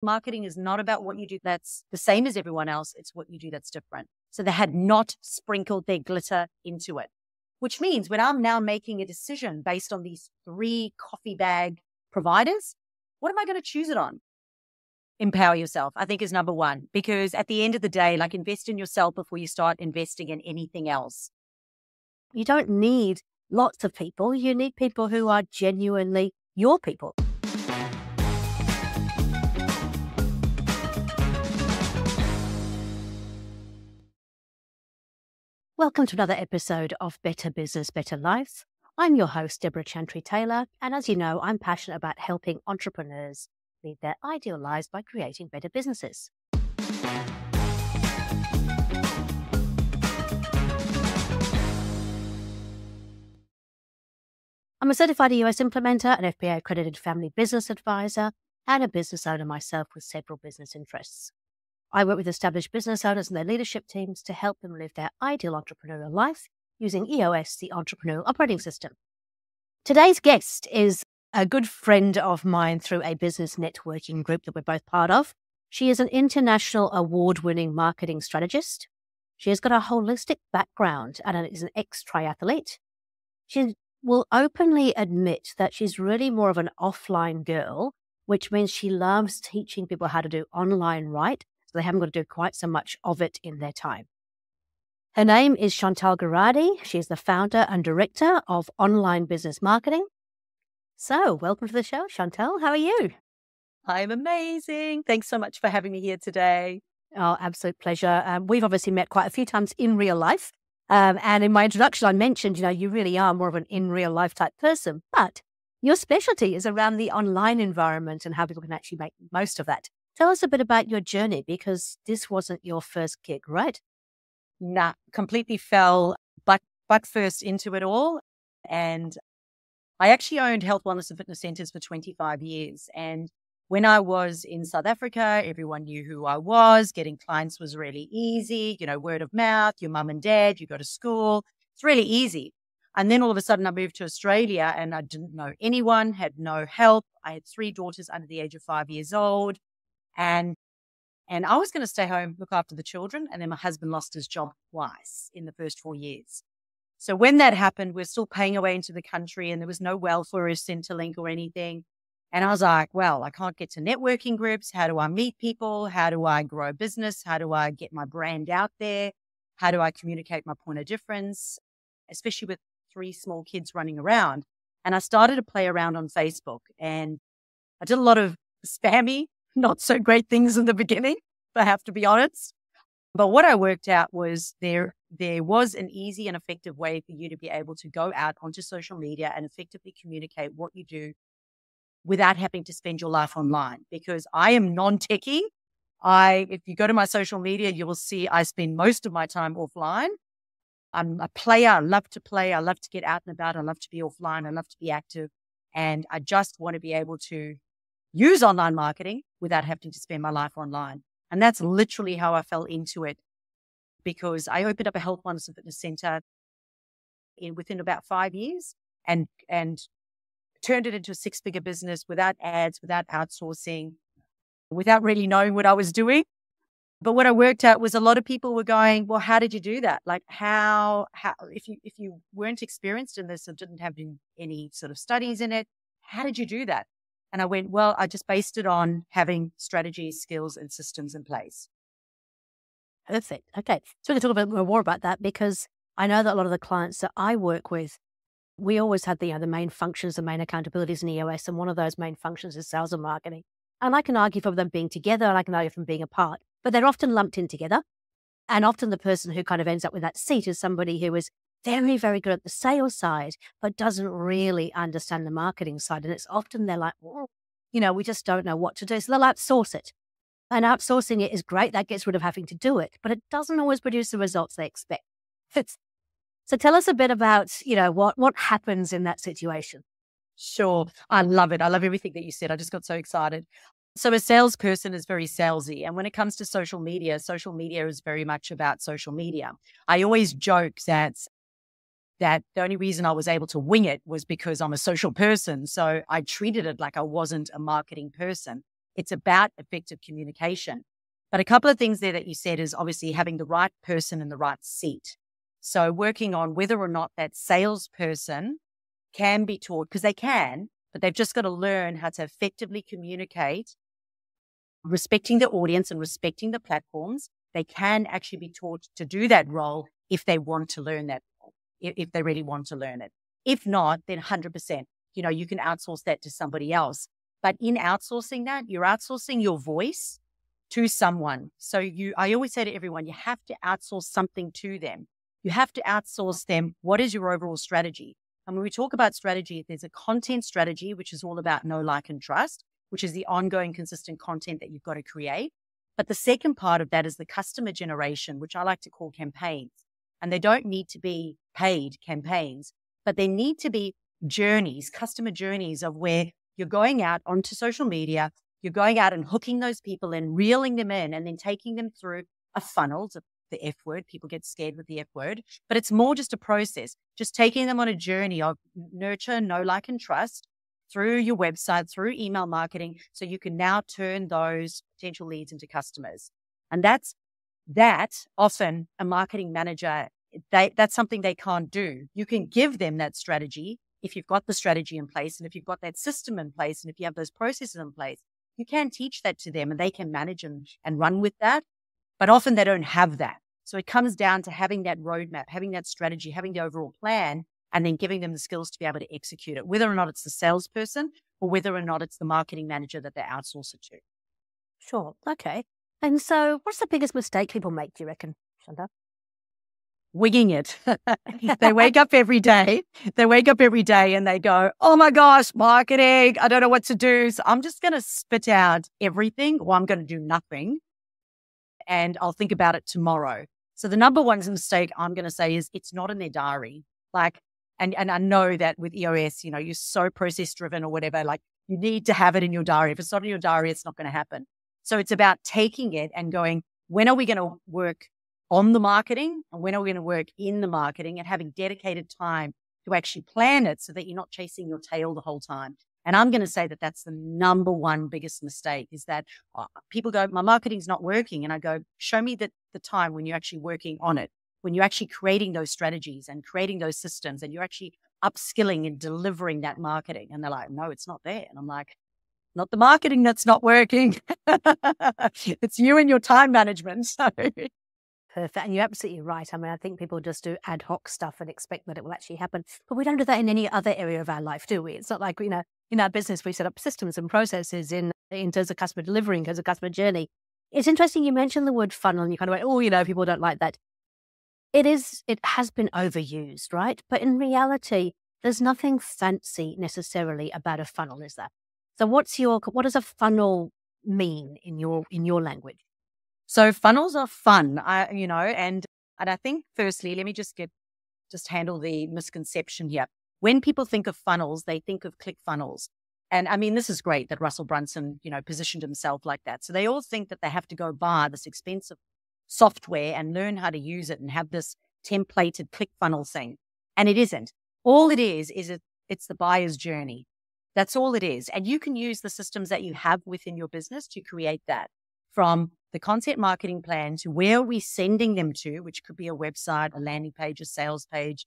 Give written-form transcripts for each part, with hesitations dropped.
Marketing is not about what you do that's the same as everyone else. It's what you do that's different. So they had not sprinkled their glitter into it, which means when I'm now making a decision based on these 3 coffee bag providers, what am I going to choose it on? Empower yourself, I think, is number 1, because at the end of the day, like, invest in yourself before you start investing in anything else. You don't need lots of people. You need people who are genuinely your people. Welcome to another episode of Better Business, Better Life. I'm your host, Debra Chantry-Taylor, and as you know, I'm passionate about helping entrepreneurs lead their ideal lives by creating better businesses. I'm a certified EOS implementer, an FBA-accredited family business advisor, and a business owner myself with several business interests. I work with established business owners and their leadership teams to help them live their ideal entrepreneurial life using EOS, the Entrepreneurial Operating System. Today's guest is a good friend of mine through a business networking group that we're both part of. She is an international award-winning marketing strategist. She has got a holistic background and is an ex-triathlete. She will openly admit that she's really more of an offline girl, which means she loves teaching people how to do online right, so they haven't got to do quite so much of it in their time. Her name is Chantal Gerardy. She's the founder and director of Online Business Marketing. So, welcome to the show, Chantal. How are you? I'm amazing. Thanks so much for having me here today. Oh, absolute pleasure. We've obviously met quite a few times in real life. And in my introduction, I mentioned, you really are more of an in real life type person, but your specialty is around the online environment and how people can actually make most of that. Tell us a bit about your journey, because this wasn't your first gig, right? Nah, completely fell butt first into it all. And I actually owned health, wellness and fitness centers for 25 years. And when I was in South Africa, everyone knew who I was. Getting clients was really easy, word of mouth, your mum and dad, you go to school. It's really easy. And then all of a sudden I moved to Australia and I didn't know anyone, had no help. I had 3 daughters under the age of 5 years old. And I was going to stay home, look after the children. And then my husband lost his job twice in the first 4 years. So when that happened, we're still paying away into the country and there was no welfare or Centrelink or anything. And I was like, well, I can't get to networking groups. How do I meet people? How do I grow a business? How do I get my brand out there? How do I communicate my point of difference, especially with 3 small kids running around? And I started to play around on Facebook and I did a lot of spammy, not so great things in the beginning, I have to be honest. But what I worked out was there was an easy and effective way for you to be able to go out onto social media and effectively communicate what you do without having to spend your life online, because I am non-techie. If you go to my social media, you will see I spend most of my time offline. I'm a player. I love to play. I love to get out and about. I love to be offline. I love to be active. And I just want to be able to use online marketing without having to spend my life online. And that's literally how I fell into it, because I opened up a health, wellness and fitness center within about 5 years and turned it into a 6-figure business without ads, without outsourcing, without really knowing what I was doing. But what I worked out was a lot of people were going, well, how did you do that? Like how if you weren't experienced in this and didn't have any sort of studies in it, how did you do that? And I went, well, I just based it on having strategies, skills, and systems in place. Perfect. Okay. So we can talk a bit more about that, because I know that a lot of the clients that I work with, we always had the main functions, the main accountabilities in EOS, and one of those main functions is sales and marketing. And I can argue for them being together, and I can argue from being apart, but they're often lumped in together. And often the person who kind of ends up with that seat is somebody who is very, very good at the sales side, but doesn't really understand the marketing side. And it's often they're like, well, we just don't know what to do. So they'll outsource it. And outsourcing it is great. That gets rid of having to do it, but it doesn't always produce the results they expect. So tell us a bit about, what happens in that situation. Sure. I love it. I love everything that you said. I just got so excited. So a salesperson is very salesy. And when it comes to social media is very much about social media. I always joke that the only reason I was able to wing it was because I'm a social person. So I treated it like I wasn't a marketing person. It's about effective communication. But a couple of things there that you said is obviously having the right person in the right seat. So working on whether or not that salesperson can be taught, because they can, but they've just got to learn how to effectively communicate, respecting the audience and respecting the platforms. They can actually be taught to do that role if they want to learn that role, if they really want to learn it. If not, then 100%, you can outsource that to somebody else. But in outsourcing that, you're outsourcing your voice to someone. So I always say to everyone, you have to outsource something to them. You have to outsource them. What is your overall strategy? And when we talk about strategy, there's a content strategy, which is all about know, like, and trust, which is the ongoing, consistent content that you've got to create. But the second part of that is the customer generation, which I like to call campaigns. And they don't need to be paid campaigns, but they need to be journeys, customer journeys of where you're going out onto social media, you're going out and hooking those people in, reeling them in, and then taking them through a funnel. The F word, people get scared with the F word, but it's more just a process, just taking them on a journey of nurture, know, like, and trust through your website, through email marketing, so you can now turn those potential leads into customers. And that's often a marketing manager, that's something they can't do. You can give them that strategy if you've got the strategy in place and if you've got that system in place and if you have those processes in place. You can teach that to them and they can manage and run with that. But often they don't have that. So it comes down to having that roadmap, having that strategy, having the overall plan, and then giving them the skills to be able to execute it, whether or not it's the salesperson or whether or not it's the marketing manager that they outsource it to. Sure. Okay. And so what's the biggest mistake people make, do you reckon, Chantal? Winging it. They wake up every day. And they go, oh my gosh, marketing, I don't know what to do. So I'm just going to spit out everything, or I'm going to do nothing. And I'll think about it tomorrow. So the number one mistake I'm going to say is it's not in their diary. And I know that with EOS, you're so process driven or whatever, you need to have it in your diary. If it's not in your diary, it's not going to happen. So it's about taking it and going, when are we going to work on the marketing and when are we going to work in the marketing, and having dedicated time to actually plan it so that you're not chasing your tail the whole time. And I'm going to say that that's the number one biggest mistake, is that people go, my marketing's not working. And I go, show me the time when you're actually working on it, when you're actually creating those strategies and creating those systems and you're actually upskilling and delivering that marketing. And they're like, no, it's not there. And I'm like, not the marketing that's not working. It's you and your time management. So. Perfect. And you're absolutely right. I mean, I think people just do ad hoc stuff and expect that it will actually happen. But we don't do that in any other area of our life, do we? It's not like, in our business, we set up systems and processes in terms of customer delivery, in terms of customer journey. It's interesting you mentioned the word funnel and you kind of went, oh, people don't like that. It has been overused, right? But in reality, there's nothing fancy necessarily about a funnel, is there? So what does a funnel mean in your language? So funnels are fun, and I think firstly, let me just handle the misconception here. When people think of funnels, they think of click funnels. And I mean, this is great that Russell Brunson, positioned himself like that. So they all think that they have to go buy this expensive software and learn how to use it and have this templated click funnel thing. And it isn't. All it is it's the buyer's journey. That's all it is. And you can use the systems that you have within your business to create that, from the content marketing plan to where are we sending them to, which could be a website, a landing page, a sales page,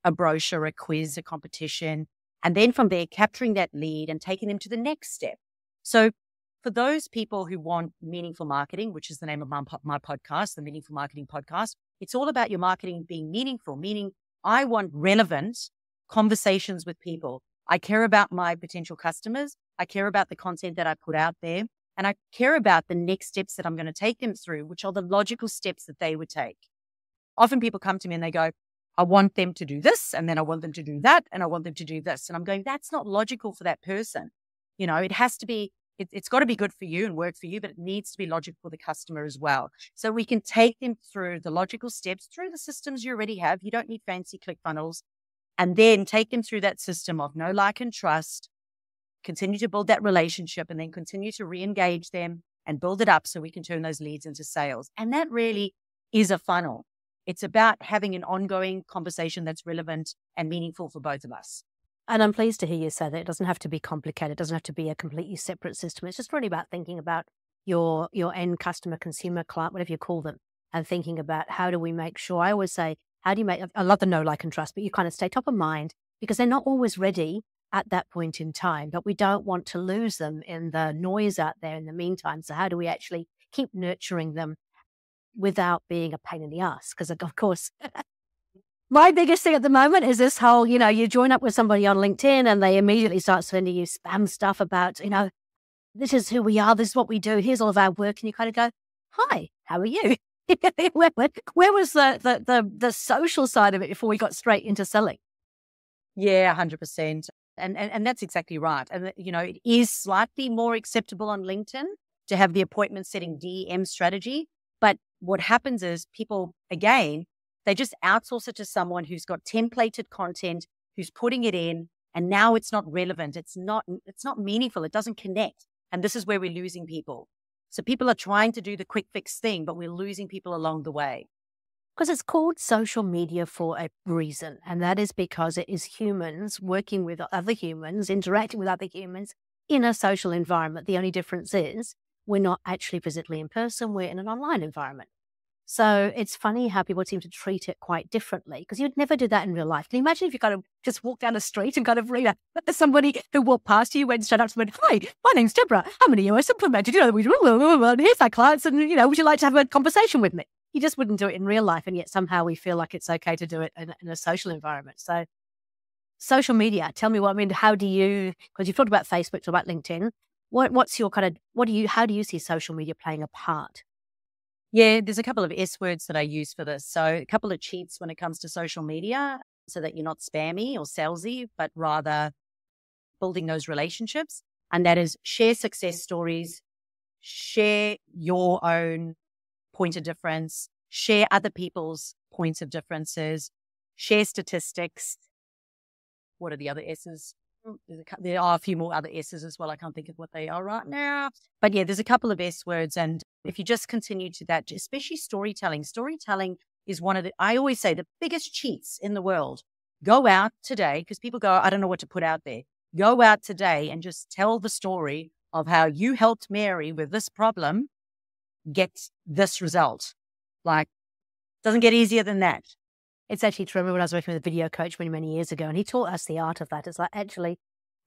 a brochure, a quiz, a competition. And then from there, capturing that lead and taking them to the next step. So for those people who want meaningful marketing, which is the name of my podcast, the Meaningful Marketing Podcast, it's all about your marketing being meaningful, meaning I want relevant conversations with people. I care about my potential customers. I care about the content that I put out there. And I care about the next steps that I'm going to take them through, which are the logical steps that they would take. Often people come to me and they go, I want them to do this, and then I want them to do that, and I want them to do this. And I'm going, that's not logical for that person. It has to be, it's got to be good for you and work for you, but it needs to be logical for the customer as well. So we can take them through the logical steps, through the systems you already have. You don't need fancy click funnels. And then take them through that system of know, like, and trust. Continue to build that relationship and then continue to re-engage them and build it up so we can turn those leads into sales. And that really is a funnel. It's about having an ongoing conversation that's relevant and meaningful for both of us. And I'm pleased to hear you say that it doesn't have to be complicated. It doesn't have to be a completely separate system. It's just really about thinking about your end customer, consumer, client, whatever you call them, and thinking about how do we make sure. I always say, how do you make, I love the know, like, and trust, but you kind of stay top of mind because they're not always ready at that point in time, but we don't want to lose them in the noise out there in the meantime. So how do we actually keep nurturing them without being a pain in the ass? Because of course, my biggest thing at the moment is this whole, you join up with somebody on LinkedIn and they immediately start sending you spam stuff about, this is who we are, this is what we do, here's all of our work. And you kind of go, hi, how are you? where was the social side of it before we got straight into selling? Yeah, 100%. And that's exactly right. And, it is slightly more acceptable on LinkedIn to have the appointment setting DM strategy. But what happens is people, again, they just outsource it to someone who's got templated content, who's putting it in, and now it's not relevant. It's not meaningful. It doesn't connect. And this is where we're losing people. So people are trying to do the quick fix thing, but we're losing people along the way. Because it's called social media for a reason. And that is because it is humans working with other humans, interacting with other humans in a social environment. The only difference is we're not actually physically in person. We're in an online environment. So it's funny how people seem to treat it quite differently because you'd never do that in real life. Can you imagine if you kind of just walk down the street and kind of read somebody who walked past you, went straight up to them, hi, my name's Debra. How many US implemented? Here's our clients and, would you like to have a conversation with me? You just wouldn't do it in real life. And yet somehow we feel like it's okay to do it in a social environment. So social media, tell me how do you, because you've talked about Facebook, talked about LinkedIn. What's your how do you see social media playing a part? Yeah, there's a couple of S words that I use for this. So a couple of cheats when it comes to social media so that you're not spammy or salesy, but rather building those relationships. And that is share success stories, share your own point of difference, share other people's points of differences, share statistics. What are the other S's? There are a few more other S's as well. I can't think of what they are right now. But yeah, there's a couple of S words. And if you just continue to that, especially storytelling is one of I always say the biggest cheats in the world. Go out today, because people go, I don't know what to put out there. Go out today and just tell the story of how you helped Mary with this problem get this result. Like, doesn't get easier than that. It's actually true. I remember when I was working with a video coach many, many years ago, and he taught us the art of that. It's like actually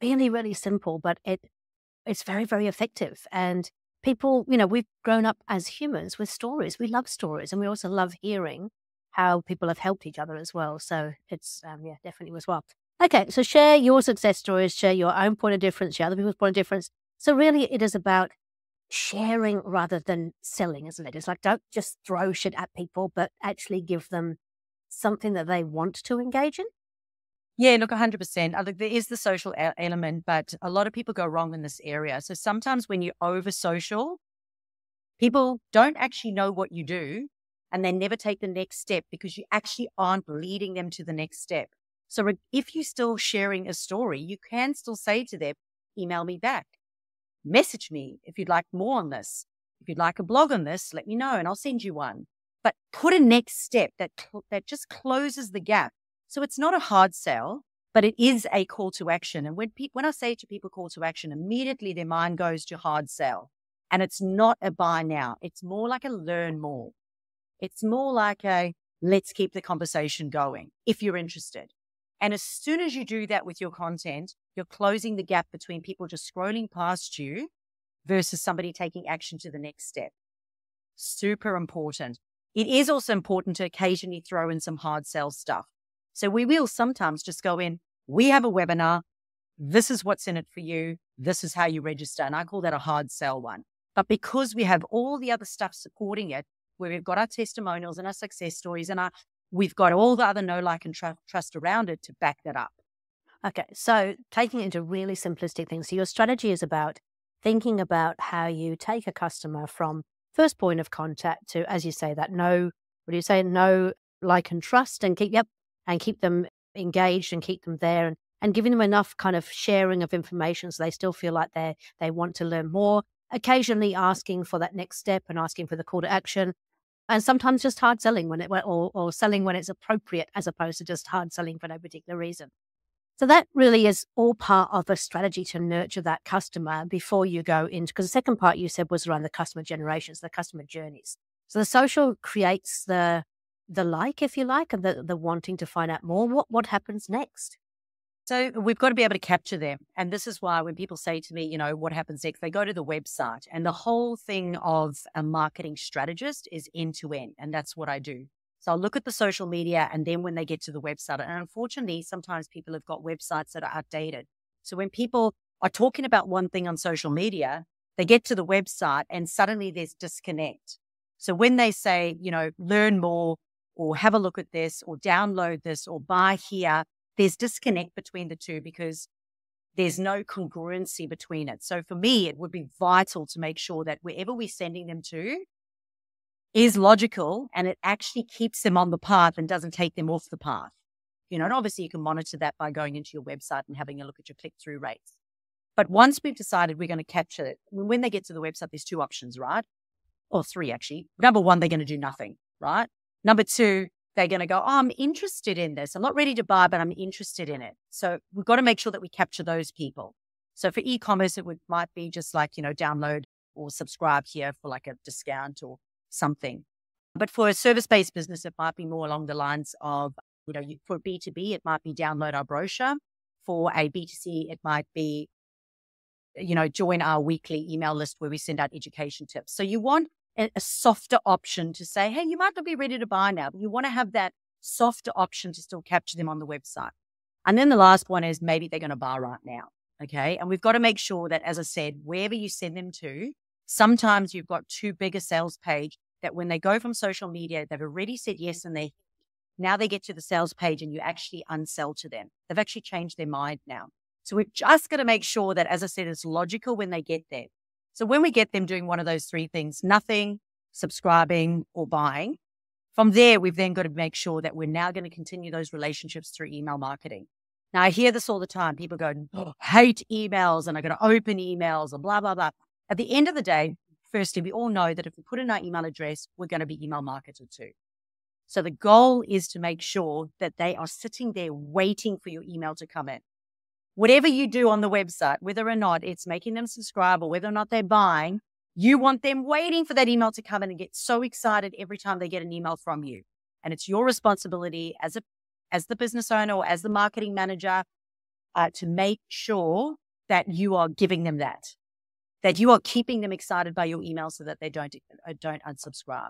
really, really simple, but it's very, very effective. And people, we've grown up as humans with stories. We love stories, and we also love hearing how people have helped each other as well. So it's, definitely as well. Okay, so share your success stories, share your own point of difference, share other people's point of difference. So really it is about sharing rather than selling, isn't it? It's like, don't just throw shit at people, but actually give them something that they want to engage in? Yeah, look, 100%. I think there is the social element, but a lot of people go wrong in this area. So sometimes when you over social, people don't actually know what you do and they never take the next step because you actually aren't leading them to the next step. So if you're still sharing a story, you can still say to them, email me back, message me if you'd like more on this. If you'd like a blog on this, let me know and I'll send you one. But put a next step that just closes the gap. So it's not a hard sell, but it is a call to action. And when I say to people call to action, immediately their mind goes to hard sell. And it's not a buy now. It's more like a learn more. It's more like a let's keep the conversation going if you're interested. And as soon as you do that with your content, you're closing the gap between people just scrolling past you versus somebody taking action to the next step. Super important. It is also important to occasionally throw in some hard sell stuff. So we will sometimes just go in, we have a webinar. This is what's in it for you. This is how you register. And I call that a hard sell one. But because we have all the other stuff supporting it, where we've got our testimonials and our success stories and we've got all the other know, like, and trust around it to back that up. Okay. So taking it into really simplistic things. So your strategy is about thinking about how you take a customer from first point of contact to, as you say, that know, like, and trust and keep them engaged and keep them there and giving them enough kind of sharing of information so they still feel like they want to learn more, occasionally asking for that next step and asking for the call to action. And sometimes just hard selling or selling when it's appropriate, as opposed to just hard selling for no particular reason. So that really is all part of a strategy to nurture that customer before you go into, because the second part you said was around the customer generations, the customer journeys. So the social creates the like, if you like, and the wanting to find out more. What happens next? So we've got to be able to capture them. And this is why when people say to me, what happens next, they go to the website. And the whole thing of a marketing strategist is end to end. And that's what I do. So I'll look at the social media, and then when they get to the website, and unfortunately, sometimes people have got websites that are outdated. So when people are talking about one thing on social media, they get to the website and suddenly there's disconnect. So when they say, learn more or have a look at this or download this or buy here, there's disconnect between the two because there's no congruency between it. So for me, it would be vital to make sure that wherever we're sending them to is logical and it actually keeps them on the path and doesn't take them off the path. And obviously you can monitor that by going into your website and having a look at your click-through rates. But once we've decided we're going to capture it, when they get to the website, there's two options, right? Or three, actually. Number one, they're going to do nothing, right? Number two, they're going to go, I'm interested in this. I'm not ready to buy, but I'm interested in it. So we've got to make sure that we capture those people. So for e-commerce, might be just like, download or subscribe here for like a discount or something. But for a service-based business, it might be more along the lines of, for B2B, it might be download our brochure. For a B2C, it might be, join our weekly email list where we send out education tips. So you want a softer option to say, hey, you might not be ready to buy now, but you want to have that softer option to still capture them on the website. And then the last one is maybe they're going to buy right now. Okay. And we've got to make sure that, as I said, wherever you send them to, sometimes you've got too big a sales page that when they go from social media, they've already said yes and now they get to the sales page and you actually unsell to them. They've actually changed their mind now. So we've just got to make sure that, as I said, it's logical when they get there. So when we get them doing one of those three things, nothing, subscribing, or buying, from there, we've then got to make sure that we're now going to continue those relationships through email marketing. Now, I hear this all the time. People go, hate emails and I'm going to open emails and blah, blah, blah. At the end of the day, firstly, we all know that if we put in our email address, we're going to be email marketed to. So the goal is to make sure that they are sitting there waiting for your email to come in. Whatever you do on the website, whether or not it's making them subscribe or whether or not they're buying, you want them waiting for that email to come in and get so excited every time they get an email from you. And it's your responsibility as the business owner or as the marketing manager to make sure that you are giving them that you are keeping them excited by your email so that they don't unsubscribe.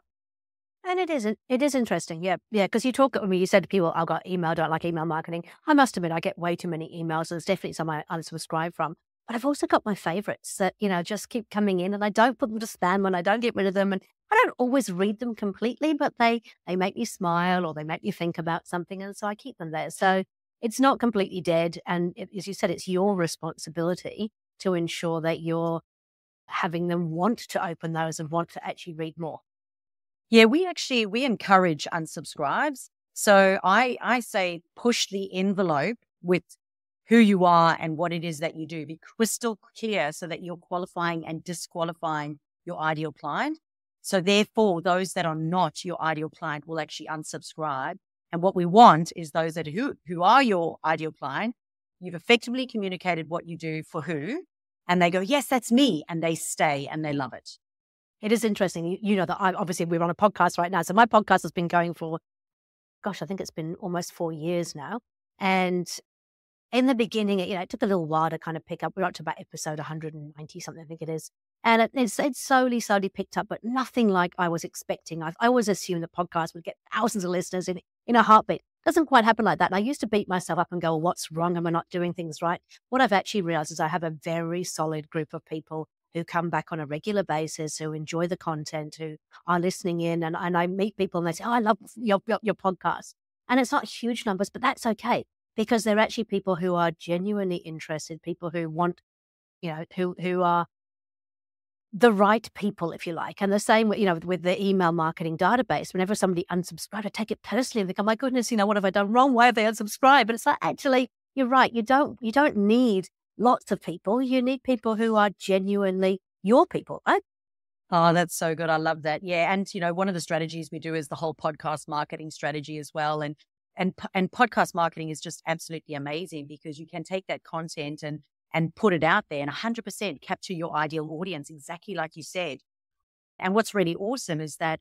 And it is interesting. Yeah. Because you said to people, I've got email, don't like email marketing. I must admit, I get way too many emails. There's definitely some I unsubscribe from. But I've also got my favorites that, just keep coming in and I don't put them to spam and I don't get rid of them. And I don't always read them completely, but they make me smile or they make me think about something. And so I keep them there. So it's not completely dead. And as you said, it's your responsibility to ensure that you're having them want to open those and want to actually read more. Yeah, we encourage unsubscribes. So I say push the envelope with who you are and what it is that you do. Be crystal clear so that you're qualifying and disqualifying your ideal client. So therefore, those that are not your ideal client will actually unsubscribe. And what we want is those that who are your ideal client, you've effectively communicated what you do for who, and they go, yes, that's me. And they stay and they love it. It is interesting. You know that obviously we're on a podcast right now. So my podcast has been going for, I think it's been almost 4 years now. And in the beginning, it took a little while to kind of pick up. We're up to about episode 190 something, I think it is. And it slowly picked up, but nothing like I was expecting. I always assumed the podcast would get thousands of listeners in a heartbeat. Doesn't quite happen like that. And I used to beat myself up and go, well, what's wrong? Am I not doing things right? What I've actually realized is I have a very solid group of people who come back on a regular basis, who enjoy the content, who are listening in. And I meet people and they say, oh, I love your podcast. And it's not huge numbers, but that's okay because they're actually people who are genuinely interested, people who want, who are the right people, if you like. And the same, with the email marketing database, whenever somebody unsubscribed, I take it personally and think, oh my goodness, what have I done wrong? Why have they unsubscribed? But it's like, actually, you're right. You don't need lots of people. You need people who are genuinely your people, right? Oh, that's so good. I love that. Yeah. And, one of the strategies we do is the whole podcast marketing strategy as well. And And podcast marketing is just absolutely amazing because you can take that content and put it out there and 100% capture your ideal audience, exactly like you said. And what's really awesome is that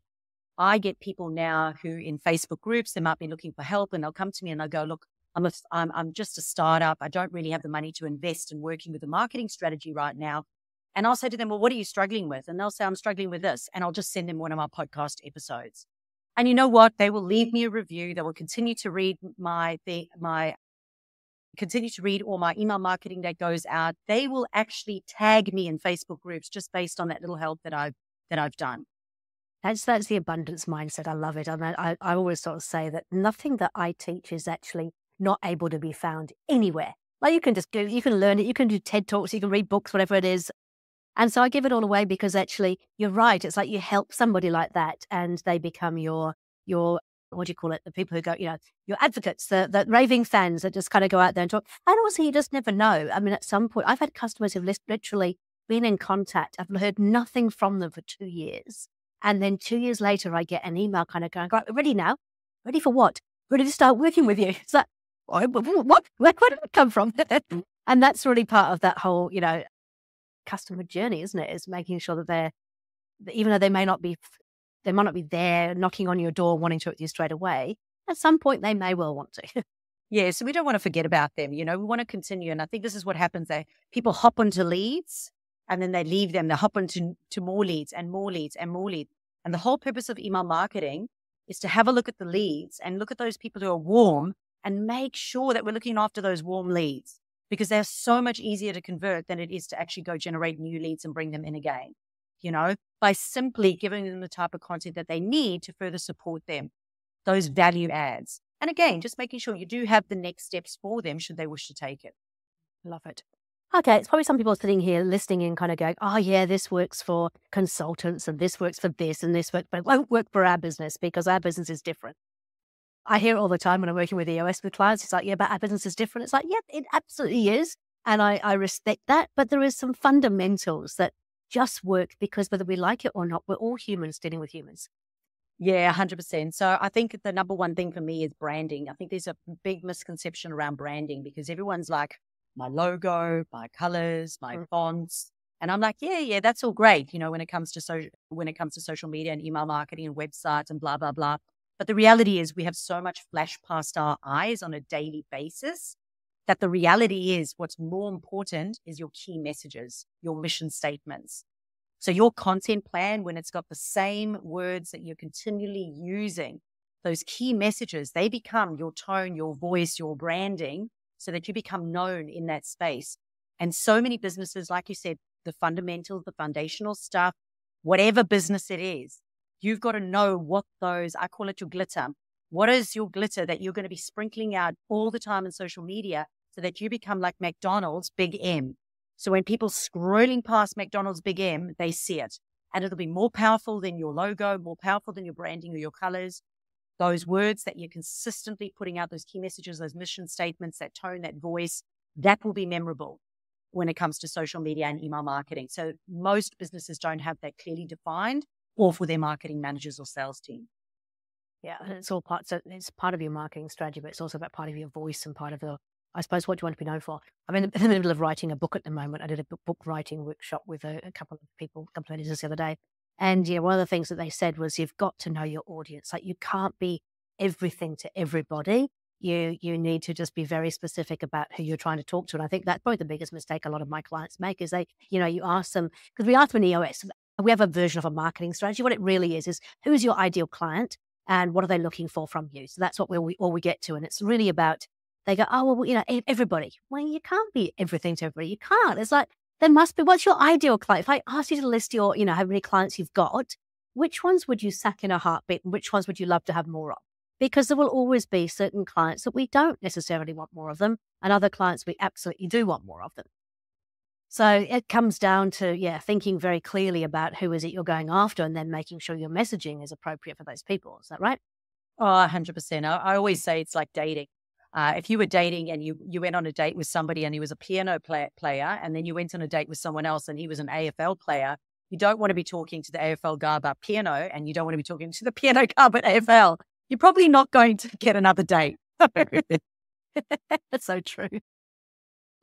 I get people now who in Facebook groups, they might be looking for help, and they'll come to me and they'll go, look, I'm just a startup. I don't really have the money to invest in working with a marketing strategy right now. And I'll say to them, well, what are you struggling with? And they'll say, I'm struggling with this. And I'll just send them one of my podcast episodes. And you know what? They will leave me a review. They will continue to read continue to read all my email marketing that goes out. They will actually tag me in Facebook groups just based on that little help that I've done. That's the abundance mindset. I love it. I always sort of say that nothing that I teach is actually not able to be found anywhere. Like you can just go, you can learn it, you can do TED Talks, you can read books, whatever it is. And so I give it all away because actually you're right. It's like you help somebody like that and they become your what do you call it? The people who go, your advocates, the raving fans that just kind of go out there and talk. And also you just never know. I mean, at some point, I've had customers who've literally been in contact. I've heard nothing from them for 2 years. And then 2 years later, I get an email kind of going, right, ready now? Ready for what? Ready to start working with you. It's like, what? Where did it come from? And that's really part of that whole, customer journey, isn't it? Is making sure that even though they might not be there knocking on your door wanting to work with you straight away, at some point they may well want to. Yeah, so we don't want to forget about them. We want to continue. And I think this is what happens there. People hop onto leads and then they leave them. They hop onto more leads and more leads and more leads. And the whole purpose of email marketing is to have a look at the leads and look at those people who are warm and make sure that we're looking after those warm leads, because they're so much easier to convert than it is to actually go generate new leads and bring them in again, by simply giving them the type of content that they need to further support them, those value adds. And again, just making sure you do have the next steps for them should they wish to take it. Love it. Okay, it's probably some people sitting here listening and kind of going, oh yeah, this works for consultants and this works for this and this works, but it won't work for our business because our business is different. I hear it all the time when I'm working with EOS with clients. It's like, yeah, but our business is different. It's like, yeah, it absolutely is. And I respect that. But there is some fundamentals that just work because whether we like it or not, we're all humans dealing with humans. Yeah, 100%. So I think the number one thing for me is branding. I think there's a big misconception around branding because everyone's like, my logo, my colors, my fonts. And I'm like, yeah, that's all great. When it comes to social media and email marketing and websites and blah, blah, blah. But the reality is we have so much flash past our eyes on a daily basis that the reality is what's more important is your key messages, your mission statements. So your content plan, when it's got the same words that you're continually using, those key messages, they become your tone, your voice, your branding, so that you become known in that space. And so many businesses, like you said, the fundamentals, the foundational stuff, whatever business it is, you've got to know what those, I call it your glitter. What is your glitter that you're going to be sprinkling out all the time in social media so that you become like McDonald's Big M? So when people scrolling past McDonald's Big M, they see it. And it'll be more powerful than your logo, more powerful than your branding or your colors. Those words that you're consistently putting out, those key messages, those mission statements, that tone, that voice, that will be memorable when it comes to social media and email marketing. So most businesses don't have that clearly defined, or for their marketing managers or sales team. Yeah, and it's all it's part of your marketing strategy, but it's also about part of your voice and part of I suppose, what do you want to be known for? I'm in the middle of writing a book at the moment. I did a book writing workshop with a couple of people, a couple of editors the other day. And yeah, one of the things that they said was you've got to know your audience. Like you can't be everything to everybody. You need to just be very specific about who you're trying to talk to. And I think that's probably the biggest mistake a lot of my clients make is you ask them, because we ask them in EOS, we have a version of a marketing strategy. What it really is who is your ideal client and what are they looking for from you? So that's what we get to. And it's really about, they go, oh, well, everybody. Well, you can't be everything to everybody. You can't. It's like, there must be, what's your ideal client? If I asked you to list your, how many clients you've got, which ones would you sack in a heartbeat and which ones would you love to have more of? Because there will always be certain clients that we don't necessarily want more of them and other clients we absolutely do want more of them. So it comes down to, thinking very clearly about who is it you're going after and then making sure your messaging is appropriate for those people. Is that right? Oh, 100%. I always say it's like dating. If you were dating and you went on a date with somebody and he was a piano player and then you went on a date with someone else and he was an AFL player, you don't want to be talking to the AFL guy about piano and you don't want to be talking to the piano guy about AFL. you're probably not going to get another date. That's so true.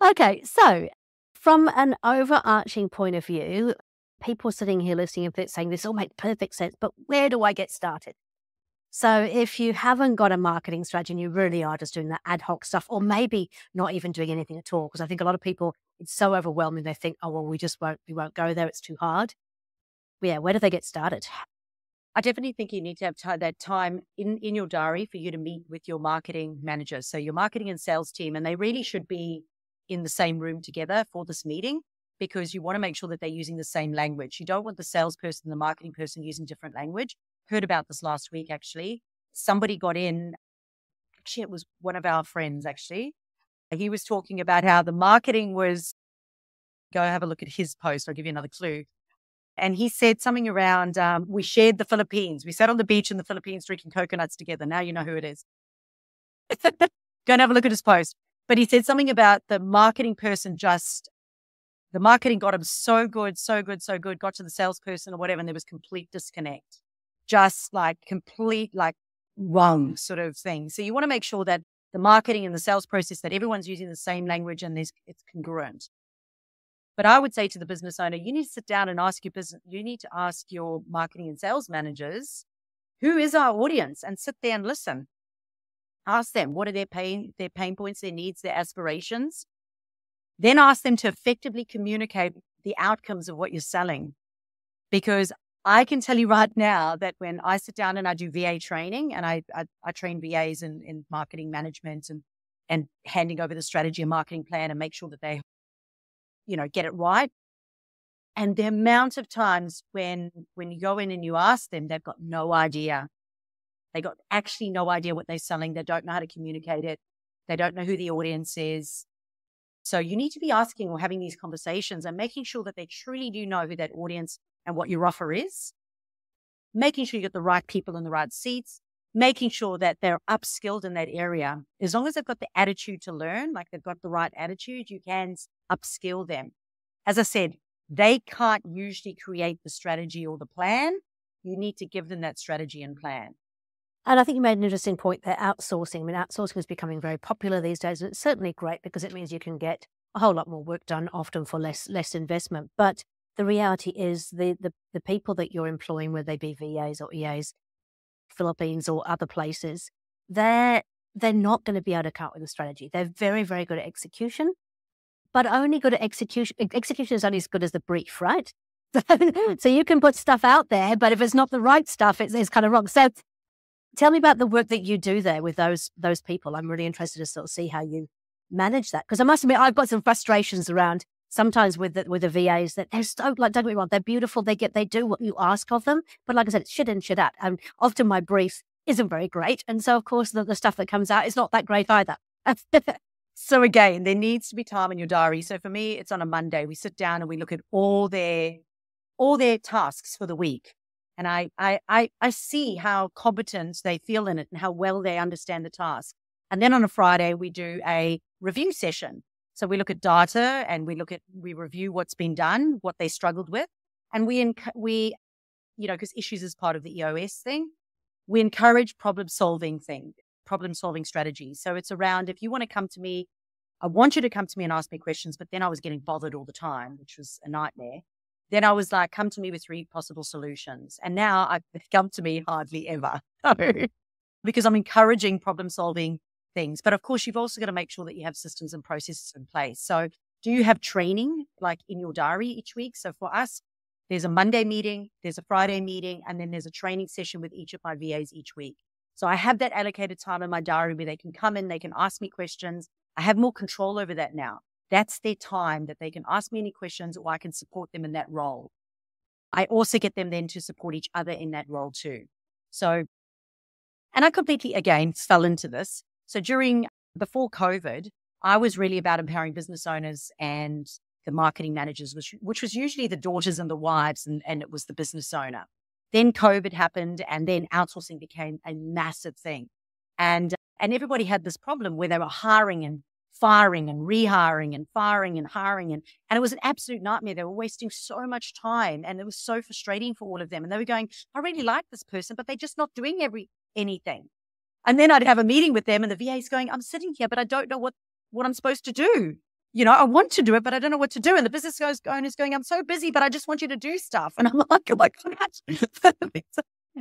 Okay, so from an overarching point of view, people sitting here listening and saying this all makes perfect sense, but where do I get started? So if you haven't got a marketing strategy and you really are just doing the ad hoc stuff, or maybe not even doing anything at all, because I think a lot of people, it's so overwhelming, they think, oh, well, we won't go there, it's too hard. Yeah, where do they get started? I definitely think you need to have that time in your diary for you to meet with your marketing manager. So your marketing and sales team, and they really should be in the same room together for this meeting, because you want to make sure that they're using the same language. You don't want the salesperson and the marketing person using different language. Heard about this last week, actually. Somebody got in, actually, it was one of our friends, actually. He was talking about how the marketing was, go have a look at his post. I'll give you another clue. And he said something around, we shared the Philippines. We sat on the beach in the Philippines drinking coconuts together. Now you know who it is. Go and have a look at his post. But he said something about the marketing person the marketing got him so good, got to the salesperson or whatever, and there was complete disconnect. Just like complete, like wrong sort of thing. So you want to make sure that the marketing and the sales process, that everyone's using the same language and it's congruent. But I would say to the business owner, you need to sit down and you need to ask your marketing and sales managers, who is our audience, and sit there and listen. Ask them, what are their pain points, their needs, their aspirations. Then ask them to effectively communicate the outcomes of what you're selling. Because I can tell you right now that when I sit down and I do VA training, and I train VAs in marketing management and handing over the strategy and marketing plan and make sure that they get it right. And the amount of times when you go in and you ask them, they've got no idea. They got actually no idea what they're selling. They don't know how to communicate it. They don't know who the audience is. So you need to be asking or having these conversations and making sure that they truly do know who that audience and what your offer is. Making sure you get the right people in the right seats. Making sure that they're upskilled in that area. As long as they've got the attitude to learn, like they've got the right attitude, you can upskill them. As I said, they can't usually create the strategy or the plan. You need to give them that strategy and plan. And I think you made an interesting point there, outsourcing. I mean, outsourcing is becoming very popular these days, and it's certainly great because it means you can get a whole lot more work done, often for less investment. But the reality is the people that you're employing, whether they be VAs or EAs, Philippines or other places, they're not going to be able to come up with a strategy. They're very, very good at execution, but only good at execution. Execution is only as good as the brief, right? So you can put stuff out there, but if it's not the right stuff, it's kind of wrong. So tell me about the work that you do there with those people. I'm really interested to sort of see how you manage that, because I must admit I've got some frustrations around sometimes with the VAs that they're so, like, don't get me wrong, they're beautiful. They do what you ask of them, but like I said, it's shit in, shit out, and often my brief isn't very great, and so of course the stuff that comes out is not that great either. So again, there needs to be time in your diary. So for me, it's on a Monday. We sit down and we look at all their tasks for the week. And I see how competent they feel in it and how well they understand the task. And then on a Friday, we do a review session. So we look at data and we review what's been done, what they struggled with. And we because issues is part of the EOS thing, we encourage problem solving strategies. So it's around, if you want to come to me, I want you to come to me and ask me questions, but then I was getting bothered all the time, which was a nightmare. Then I was like, come to me with 3 possible solutions. And now I come to me hardly ever because I'm encouraging problem solving things. But of course, you've also got to make sure that you have systems and processes in place. So do you have training like in your diary each week? So for us, there's a Monday meeting, there's a Friday meeting, and then there's a training session with each of my VAs each week. So I have that allocated time in my diary where they can come in, they can ask me questions. I have more control over that now. That's their time that they can ask me any questions, or I can support them in that role. I also get them then to support each other in that role too. So, and I completely, again, fell into this. So before COVID, I was really about empowering business owners and the marketing managers, which was usually the daughters and the wives, and it was the business owner. Then COVID happened, and then outsourcing became a massive thing. And everybody had this problem where they were hiring and firing and rehiring and firing and hiring. And it was an absolute nightmare. They were wasting so much time, and it was so frustrating for all of them. And they were going, I really like this person, but they're just not doing anything. And then I'd have a meeting with them and the VA's going, I'm sitting here, but I don't know what I'm supposed to do. I want to do it, but I don't know what to do. And the business owner is going, I'm so busy, but I just want you to do stuff. And I'm like, oh my God.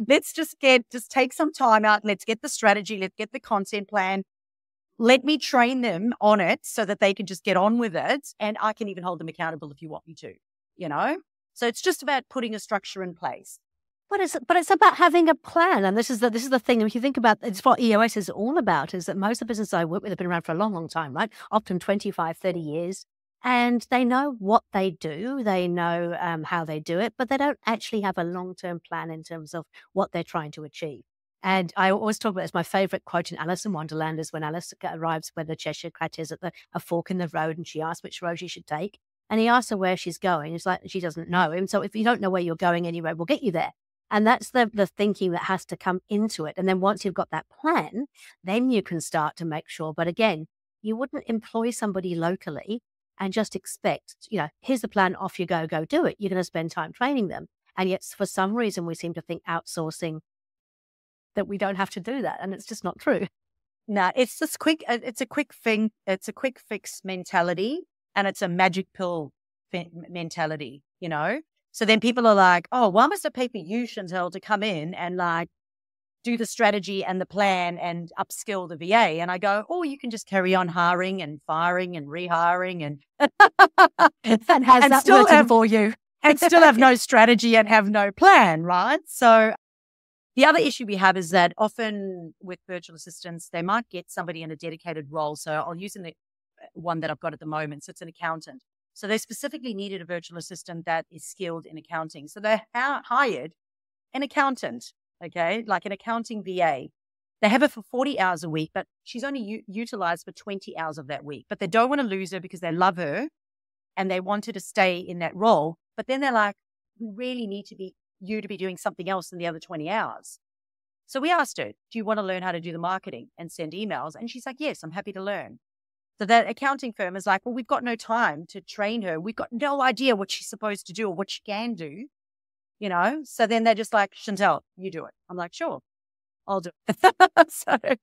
Let's just take some time out. Let's get the strategy. Let's get the content plan. Let me train them on it so that they can just get on with it. And I can even hold them accountable if you want me to, So it's just about putting a structure in place. But it's about having a plan. And this is the thing. If you think about it's what EOS is all about, is that most of the businesses I work with have been around for a long, long time, right? Often 25, 30 years. And they know what they do. They know how they do it, but they don't actually have a long-term plan in terms of what they're trying to achieve. And I always talk about, it's my favorite quote in Alice in Wonderland, is when Alice arrives where the Cheshire Cat is at a fork in the road, and she asks which road she should take. And he asks her where she's going. It's like she doesn't know him. So if you don't know where you're going anyway, we'll get you there. And that's the thinking that has to come into it. And then once you've got that plan, then you can start to make sure. But again, you wouldn't employ somebody locally and just expect, here's the plan, off you go do it. You're going to spend time training them. And yet for some reason, we seem to think outsourcing that we don't have to do that. And it's just not true. No, it's just it's a quick thing. It's a quick fix mentality, and it's a magic pill mentality, So then people are like, oh, why must I pay for you, Chantal, to come in and do the strategy and the plan and upskill the VA? And I go, oh, you can just carry on hiring and firing and rehiring and and still have for you and still have no strategy and have no plan, right? So the other issue we have is that often with virtual assistants, they might get somebody in a dedicated role. So I'll use the one that I've got at the moment. So it's an accountant. So they specifically needed a virtual assistant that is skilled in accounting. So they hired an accountant, okay, like an accounting VA. They have her for 40 hours a week, but she's only utilized for 20 hours of that week. But they don't want to lose her because they love her and they want her to stay in that role. But then they're like, we really need you to be doing something else in the other 20 hours. So we asked her, do you want to learn how to do the marketing and send emails? And she's like, yes, I'm happy to learn. So that accounting firm is like, well, we've got no time to train her. We've got no idea what she's supposed to do or what she can do, So then they're just like, Chantal, you do it. I'm like, sure, I'll do it.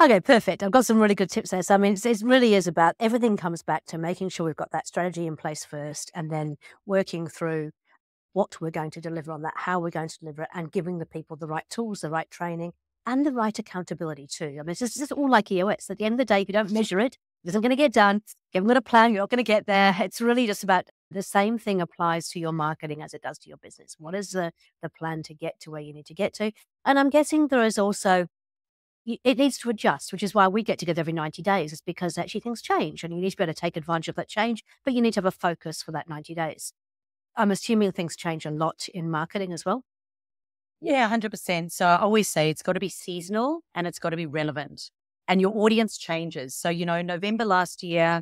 Okay, perfect. I've got some really good tips there. So, I mean, it really is about, everything comes back to making sure we've got that strategy in place first, and then working through what we're going to deliver on that, how we're going to deliver it, and giving the people the right tools, the right training, and the right accountability too. I mean, it's just all like EOS. At the end of the day, if you don't measure it, it isn't going to get done. If you haven't got a plan, you're not going to get there. It's really just about the same thing applies to your marketing as it does to your business. What is the plan to get to where you need to get to? And I'm guessing there is also, it needs to adjust, which is why we get together every 90 days. It's because actually things change and you need to be able to take advantage of that change, but you need to have a focus for that 90 days. I'm assuming things change a lot in marketing as well. Yeah, 100%. So I always say it's got to be seasonal and it's got to be relevant, and your audience changes. So, November last year,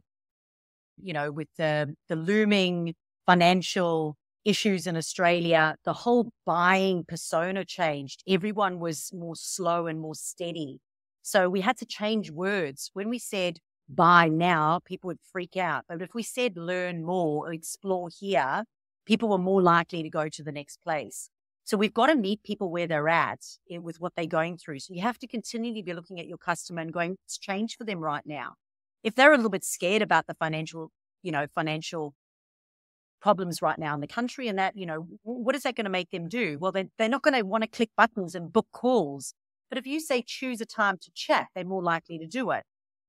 with the looming financial issues in Australia, the whole buying persona changed. Everyone was more slow and more steady. So we had to change words. When we said buy now, people would freak out. But if we said learn more or explore here, people were more likely to go to the next place. So we've got to meet people where they're at with what they're going through. So you have to continually be looking at your customer and going, it's changed for them right now. If they're a little bit scared about the financial problems right now in the country and that, what is that going to make them do? Well, they're not going to want to click buttons and book calls. But if you say choose a time to chat, they're more likely to do it.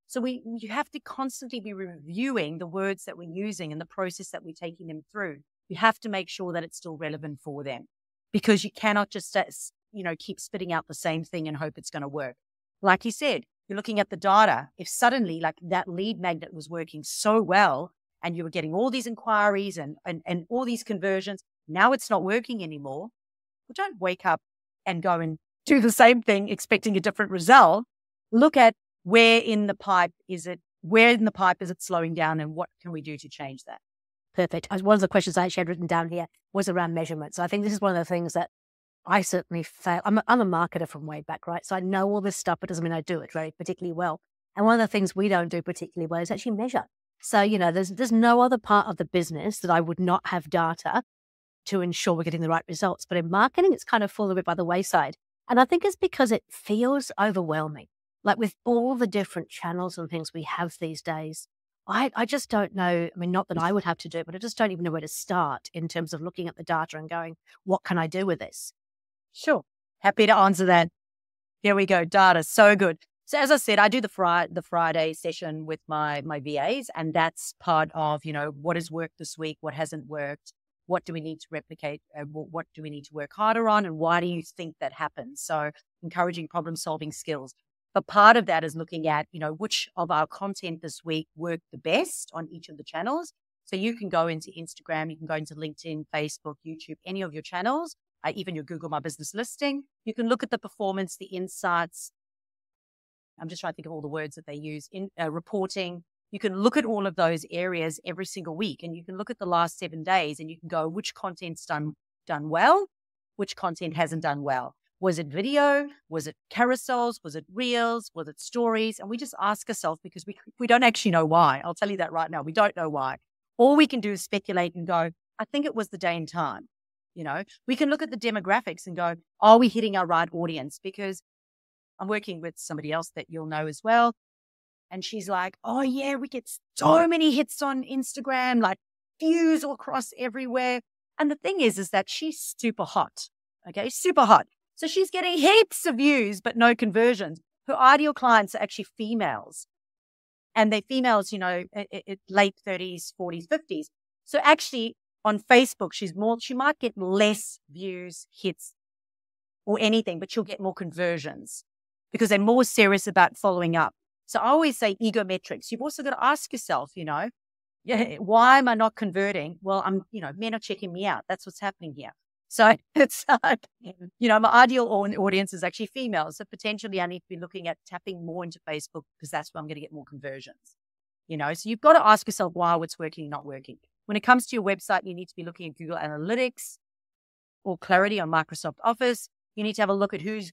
So you have to constantly be reviewing the words that we're using and the process that we're taking them through. You have to make sure that it's still relevant for them, because you cannot just, keep spitting out the same thing and hope it's going to work. Like you said, you're looking at the data. If suddenly like that lead magnet was working so well and you were getting all these inquiries and all these conversions, now it's not working anymore. Well, don't wake up and go and do the same thing expecting a different result. Look at where in the pipe is it slowing down, and what can we do to change that? Perfect. One of the questions I actually had written down here was around measurement. So I think this is one of the things that I certainly fail. I'm a marketer from way back, right? So I know all this stuff, but doesn't mean I do it very particularly well. And one of the things we don't do particularly well is actually measure. So, there's no other part of the business that I would not have data to ensure we're getting the right results. But in marketing, it's kind of fallen a bit by the wayside. And I think it's because it feels overwhelming. Like with all the different channels and things we have these days, I just don't know. I mean, not that I would have to do it, but I just don't even know where to start in terms of looking at the data and going, what can I do with this? Sure. Happy to answer that. Here we go. Data. So good. So as I said, I do the Friday session with my VAs, and that's part of, what has worked this week, what hasn't worked, what do we need to replicate, what do we need to work harder on, and why do you think that happens? So encouraging problem-solving skills. But part of that is looking at, which of our content this week worked the best on each of the channels. So you can go into Instagram, you can go into LinkedIn, Facebook, YouTube, any of your channels, even your Google My Business listing. You can look at the performance, the insights. I'm just trying to think of all the words that they use in reporting. You can look at all of those areas every single week, and you can look at the last 7 days, and you can go, which content's done well, which content hasn't done well. Was it video? Was it carousels? Was it reels? Was it stories? And we just ask ourselves because we don't actually know why. I'll tell you that right now. We don't know why. All we can do is speculate and go, I think it was the day and time. We can look at the demographics and go, are we hitting our right audience? Because I'm working with somebody else that you'll know as well. And she's like, oh yeah, we get so many hits on Instagram, like views all across everywhere. And the thing is that she's super hot. Okay. Super hot. So she's getting heaps of views, but no conversions. Her ideal clients are actually females. And they're females, late 30s, 40s, 50s. So actually on Facebook, she might get less views, hits, or anything, but she'll get more conversions because they're more serious about following up. So I always say ego metrics. You've also got to ask yourself, why am I not converting? Well, men are checking me out. That's what's happening here. So it's like, my ideal audience is actually females. So potentially I need to be looking at tapping more into Facebook because that's where I'm going to get more conversions. So you've got to ask yourself why what's working, not working. When it comes to your website, you need to be looking at Google Analytics or Clarity on Microsoft Office. You need to have a look at who's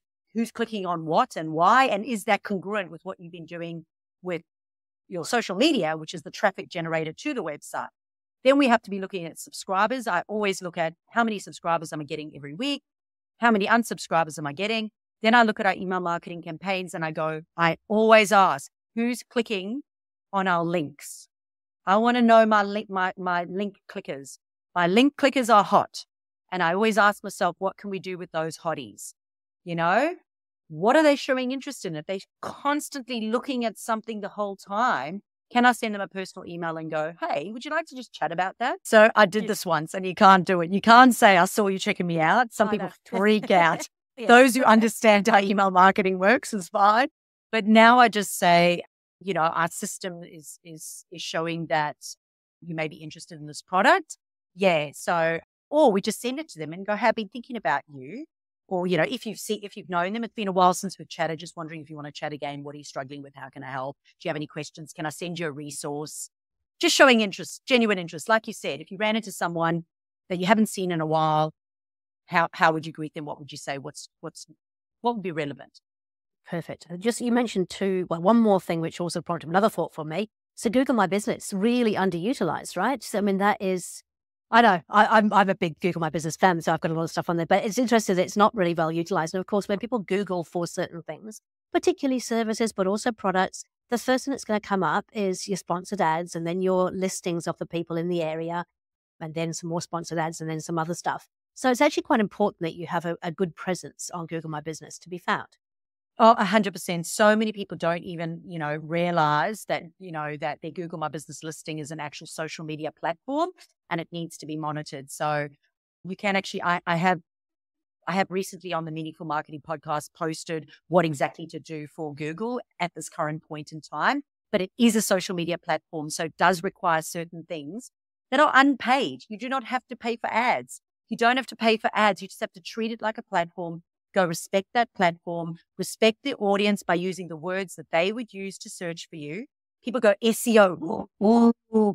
clicking on what and why, and is that congruent with what you've been doing with your social media, which is the traffic generated to the website. Then we have to be looking at subscribers. I always look at how many subscribers am I getting every week? How many unsubscribers am I getting? Then I look at our email marketing campaigns and I always ask, who's clicking on our links? I want to know my link clickers. My link clickers are hot. And I always ask myself, what can we do with those hotties? What are they showing interest in? If they're constantly looking at something the whole time, can I send them a personal email and go, hey, would you like to just chat about that? So I did this once and you can't do it. You can't say, I saw you checking me out. Some people freak out. Yeah. Those who understand how email marketing works is fine. But now I just say, our system is showing that you may be interested in this product. Yeah. So, or we just send it to them and go, hey, I've been thinking about you. Or, if you've known them, it's been a while since we've chatted, just wondering if you want to chat again. What are you struggling with? How can I help? Do you have any questions? Can I send you a resource? Just showing interest, genuine interest. Like you said, if you ran into someone that you haven't seen in a while, how would you greet them? What would you say? What would be relevant? Perfect. Just you mentioned one more thing, which also prompted another thought for me. So Google My Business, really underutilized, right? So, I mean, that is, I know, I'm a big Google My Business fan, so I've got a lot of stuff on there, but it's interesting that it's not really well utilized. And of course, when people Google for certain things, particularly services, but also products, the first thing that's going to come up is your sponsored ads and then your listings of the people in the area, and then some more sponsored ads and then some other stuff. So it's actually quite important that you have a good presence on Google My Business to be found. Oh, 100%. So many people don't even, realize that, that their Google My Business listing is an actual social media platform and it needs to be monitored. So you can actually, I have recently on the Meaningful Marketing podcast posted what exactly to do for Google at this current point in time, but it is a social media platform. So it does require certain things that are unpaid. You do not have to pay for ads. You don't have to pay for ads. You just have to treat it like a platform. Go respect that platform, respect the audience by using the words that they would use to search for you. People go SEO,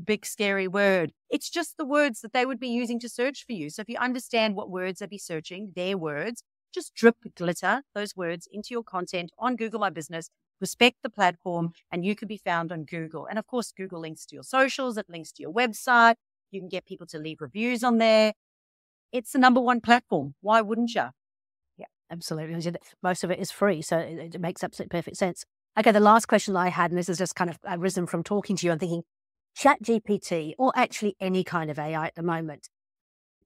big scary word. It's just the words that they would be using to search for you. So if you understand what words they'd be searching, their words, just drip glitter those words into your content on Google My Business, respect the platform, and you can be found on Google. And of course, Google links to your socials, it links to your website. You can get people to leave reviews on there. It's the number one platform. Why wouldn't you? Absolutely. Most of it is free, so it makes absolutely perfect sense. Okay, the last question I had, and this has just kind of arisen from talking to you and thinking, ChatGPT, or actually any kind of AI at the moment,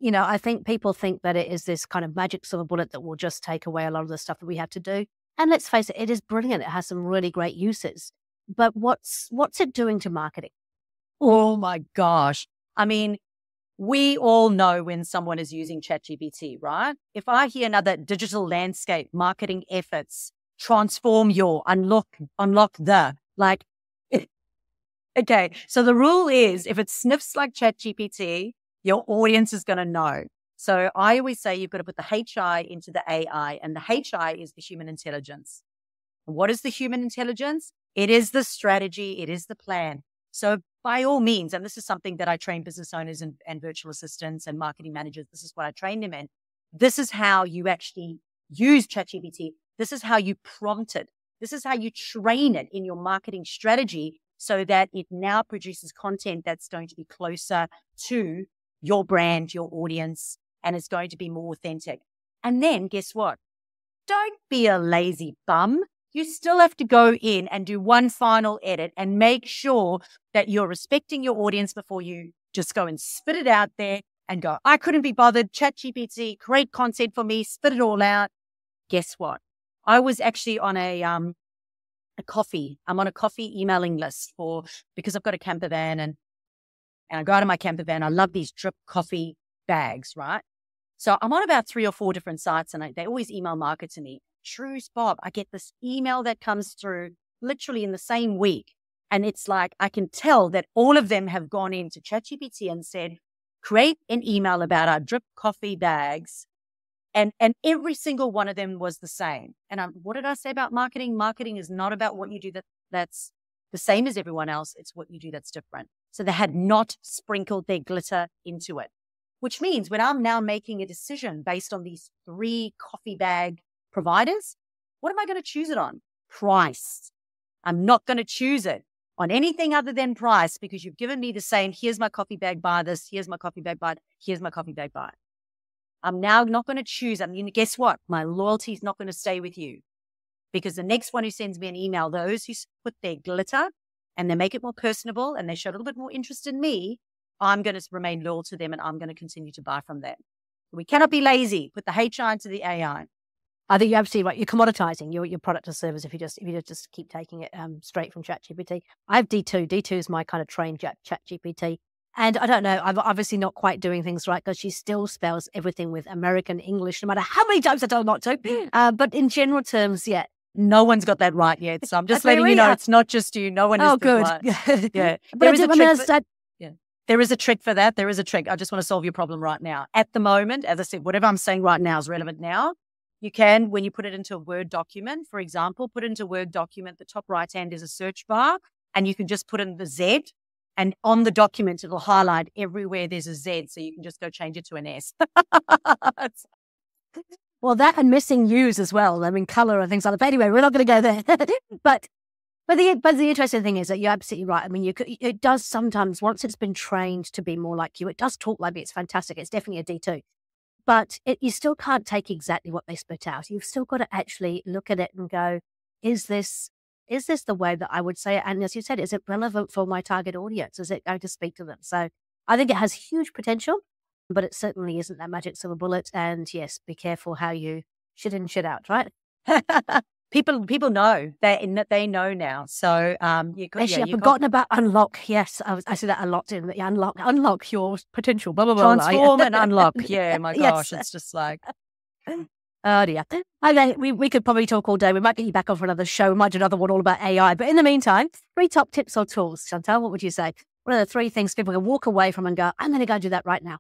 I think people think that it is this kind of magic silver bullet that will just take away a lot of the stuff that we have to do. And let's face it, it is brilliant. It has some really great uses. But what's it doing to marketing? Oh my gosh. I mean, we all know when someone is using ChatGPT, right? If I hear another digital landscape, marketing efforts, transform your, unlock the, like, okay. So the rule is if it sniffs like ChatGPT, your audience is going to know. So I always say you've got to put the HI into the AI, and the HI is the human intelligence. And what is the human intelligence? It is the strategy. It is the plan. So by all means, and this is something that I train business owners and virtual assistants and marketing managers, this is what I train them in. This is how you actually use ChatGPT. This is how you prompt it. This is how you train it in your marketing strategy so that it now produces content that's going to be closer to your brand, your audience, and it's going to be more authentic. And then guess what? Don't be a lazy bum. You still have to go in and do one final edit and make sure that you're respecting your audience before you just go and spit it out there and go, I couldn't be bothered. ChatGPT, create content for me, spit it all out. Guess what? I was actually on I'm on a coffee emailing list because I've got a camper van and I go out of my camper van. I love these drip coffee bags, right? So I'm on about 3 or 4 different sites and they always email market to me. Truce, Bob, I get this email that comes through literally in the same week. And it's like, I can tell that all of them have gone into ChatGPT and said, create an email about our drip coffee bags. And every single one of them was the same. And what did I say about marketing? Marketing is not about what you do that's the same as everyone else. It's what you do that's different. So they had not sprinkled their glitter into it, which means when I'm now making a decision based on these 3 coffee bag providers, what am I going to choose it on? Price. I'm not going to choose it on anything other than price because you've given me the same, here's my coffee bag, buy this, here's my coffee bag, buy it, here's my coffee bag, buy it. I'm now not going to choose. I mean, guess what? My loyalty is not going to stay with you because the next one who sends me an email, those who put their glitter and they make it more personable and they show a little bit more interest in me, I'm going to remain loyal to them and I'm going to continue to buy from them. We cannot be lazy. Put the HI into the AI. I think you're absolutely right. You're commoditizing your product or service if you just keep taking it straight from ChatGPT. I have D2. D2 is my kind of trained ChatGPT. And I don't know, I'm obviously not quite doing things right because she still spells everything with American English, no matter how many times I tell her not to. But in general terms, yeah. No one's got that right yet. So I'm just letting you know it's not just you. No one is good. Right. Yeah. There is a trick for that. There is a trick. I just want to solve your problem right now. At the moment, as I said, whatever I'm saying right now is relevant now. You can, when you put it into a Word document, for example, put it into a Word document, the top right hand is a search bar, and you can just put in the Z. And on the document, it'll highlight everywhere there's a Z, so you can just go change it to an S. Well, that and missing U's as well. I mean, color and things like that. But anyway, we're not going to go there. but the interesting thing is that you're absolutely right. I mean, it does sometimes, once it's been trained to be more like you, it does talk like me. It's fantastic. It's definitely a D2. But you still can't take exactly what they spit out. You've still got to actually look at it and go, is this the way that I would say it? And as you said, is it relevant for my target audience? Is it going to speak to them? So I think it has huge potential, but it certainly isn't that magic silver bullet. And yes, be careful how you shit in, shit out, right? People know. They know now. So Actually, I've forgotten about unlock. Yes, I say that a lot in the unlock your potential. Blah blah blah. Transform and unlock. Yeah, my gosh, Yes. it's just like. Oh dear. Okay, we could probably talk all day. We might get you back on for another show. We might do another one all about AI. But in the meantime, 3 top tips or tools. Chantal, what would you say? What are the 3 things people can walk away from and go, I'm going to go do that right now?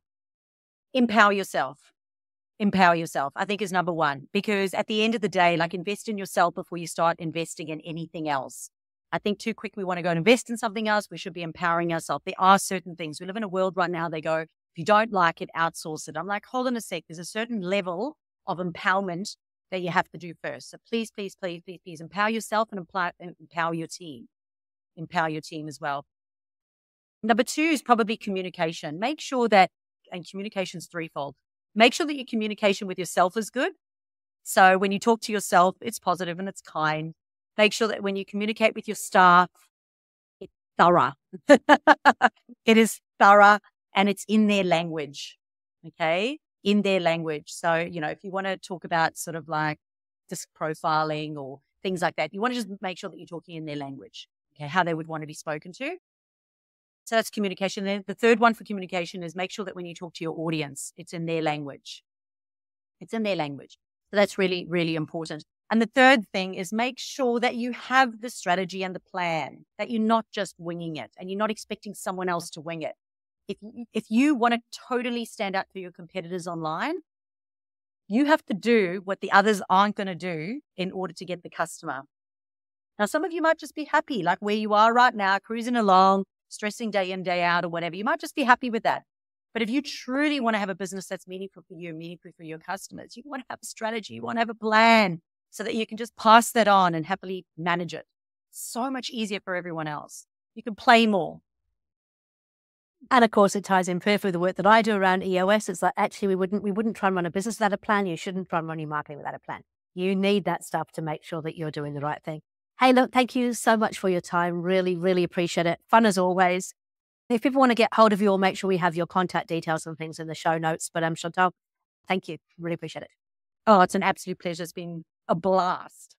Empower yourself. Empower yourself, I think, is number 1. Because at the end of the day, like, invest in yourself before you start investing in anything else. I think too quick we want to go and invest in something else. We should be empowering ourselves. There are certain things. We live in a world right now, they go, if you don't like it, outsource it. I'm like, hold on a sec. There's a certain level of empowerment that you have to do first. So please, please, please, please, please empower yourself and empower your team. Empower your team as well. Number 2 is probably communication. Make sure that, and communication is threefold. Make sure that your communication with yourself is good. So when you talk to yourself, it's positive and it's kind. Make sure that when you communicate with your staff, it's thorough. It is thorough and it's in their language. Okay. In their language. So, if you want to talk about sort of like disc profiling or things like that, you want to just make sure that you're talking in their language. Okay. How they would want to be spoken to. So that's communication. Then the third one for communication is make sure that when you talk to your audience, it's in their language. It's in their language. So that's really, really important. And the third thing is make sure that you have the strategy and the plan, that you're not just winging it and you're not expecting someone else to wing it. If you want to totally stand out for your competitors online, you have to do what the others aren't going to do in order to get the customer. Now, some of you might just be happy, like where you are right now, cruising along, stressing day in, day out or whatever. You might just be happy with that. But if you truly want to have a business that's meaningful for you, meaningful for your customers, you want to have a strategy, you want to have a plan so that you can just pass that on and happily manage it. So much easier for everyone else. You can play more. And of course, it ties in perfectly with the work that I do around EOS. It's like, actually, we wouldn't try and run a business without a plan. You shouldn't try and run your marketing without a plan. You need that stuff to make sure that you're doing the right thing. Hey, look, thank you so much for your time. Really, really appreciate it. Fun as always. If people want to get hold of you, we'll make sure we have your contact details and things in the show notes. But Chantal, thank you. Really appreciate it. Oh, it's an absolute pleasure. It's been a blast.